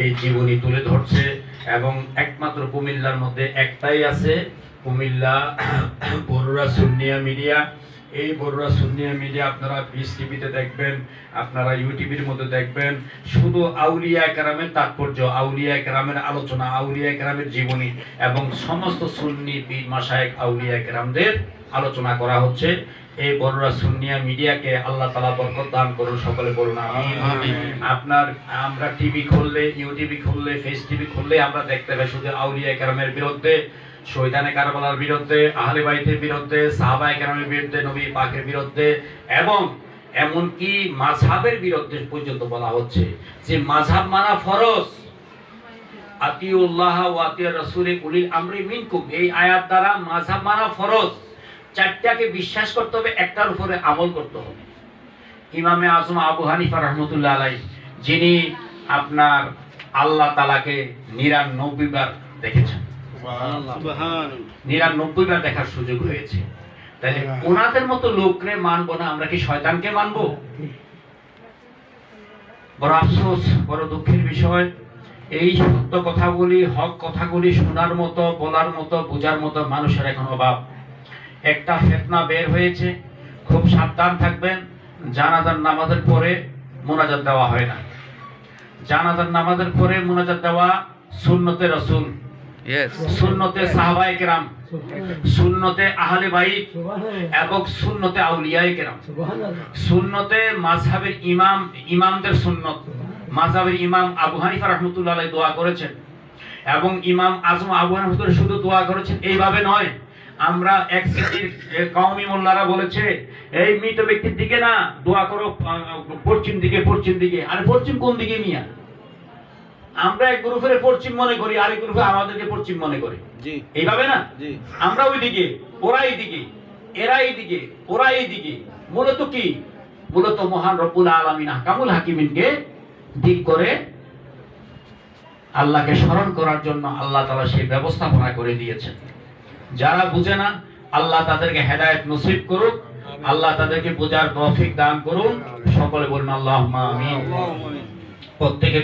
এই জীবনী তুলে ধরছে এবং একমাত্র কুমিল্লার মধ্যে একটাই আছে, কুমিল্লা বরুড়া সুন্নিয়া মিডিয়া। এই বরুড়া সুন্নিয়া মিডিয়া আপনারা পিস টিভিতে দেখবেন, আপনারা ইউটিউবের মধ্যে দেখবেন, শুধু আউলিয়া কেরামের তাৎপর্য, আউলিয়া কেরামের আলোচনা, আউলিয়া কেরামের জীবনী এবং সমস্ত সুন্নি পীর মাশায়েখ আউলিয়া কেরামদের আলোচনা করা হচ্ছে। এই বড়রা সুন্নিয়া মিডিয়াকে আল্লাহ তাআলা বরকত দান করুন, সকলে বলুন আমিন। আপনার আমরা টিভি খুললে, ইউটিউব খুললে, ফেস টিভি খুললে আমরা দেখতে পাই শুধু আউলিয়া কেরামের বিরুদ্ধে, শহীদানে কারবালার বিরুদ্ধে, আহলে বাইতের বিরুদ্ধে, সাহাবায়ে কেরামের বিরুদ্ধে, নবী পাকের বিরুদ্ধে এবং এমনকি মাযহাবের বিরুদ্ধে পর্যন্ত বলা হচ্ছে যে মাযহাব মানা ফরজ। আতিউল্লাহ ওয়া আতিউর রাসূলি উলিল আমরি মিনকুম, এই আয়াত দ্বারা মাযহাব মানা ফরজ। চারটাকে বিশ্বাস করতে হবে, একটার উপরে আমল করতে হবে। ইমামে আজম আবু হানিফা রাহমাতুল্লাহ আলাইহি, যিনি আপনার আল্লাহ তাআলাকে ৯৯ বার দেখেছেন, ৯৯ বার দেখার সুযোগ হয়েছে, তাহলে ওনাদের মতো লোকরে মানবো না, আমরা কি শয়তানকে মানবো? বড় আফসোস, বড় দুঃখের বিষয়, এই সত্য কথাগুলি, হক কথাগুলি শোনার মতো, বলার মতো, বোঝার মতো মানুষের এখন অভাব। একটা ফিতনা বের হয়েছে, খুব সাবধান থাকবেন। জানাজার নামাজের পরে মুনাজাত দেওয়া হয় না। জানাজার নামাজের পরে মুনাজাত দেওয়া সুন্নতে রাসূল, সুন্নতে সাহাবায়ে কেরাম, সুন্নতে আহলে বাইত এবং সুন্নতে আউলিয়ায়ে কেরাম, সুন্নতে মাযহাবের ইমামদের সুন্নত। মাযহাবের ইমাম আবু হানিফা রাহমাতুল্লাহ আলাইহি দোয়া করেছেন এবং ইমাম আজম আবু হানিফা শুধু দোয়া করেছেন এইভাবে নয়। আমরা এক শ্রেণীর কওমি মোল্লারা বলেছে এই মৃত ব্যক্তির দিকে না দোয়া করো, পশ্চিম দিকে, পশ্চিম দিকে। আরে পশ্চিম কোন দিকে মিয়া? আমরা এক গ্রুপের পশ্চিম মনে করি, আরেক গ্রুপে আমাদেরকে পশ্চিম মনে করে, এইভাবে না? আমরা ওই দিকে, ওরা এই দিকে, এরা এই দিকে, ওরা এই দিকে। মূলত কি? মূলত মহান রব্বুল আলামিন আহকামুল হাকিমিনকে দিক করে আল্লাহকে স্মরণ করার জন্য আল্লাহ তাআলা সেই ব্যবস্থাপনা করে দিয়েছেন। যারা বুঝে না, আল্লাহ তাদেরকে হেদায়েত নসিব করুক, আল্লাহ তাদেরকে বোঝার তৌফিক দান করুন। সকলে বলুন আল্লাহুম্মা আমিন। প্রত্যেকে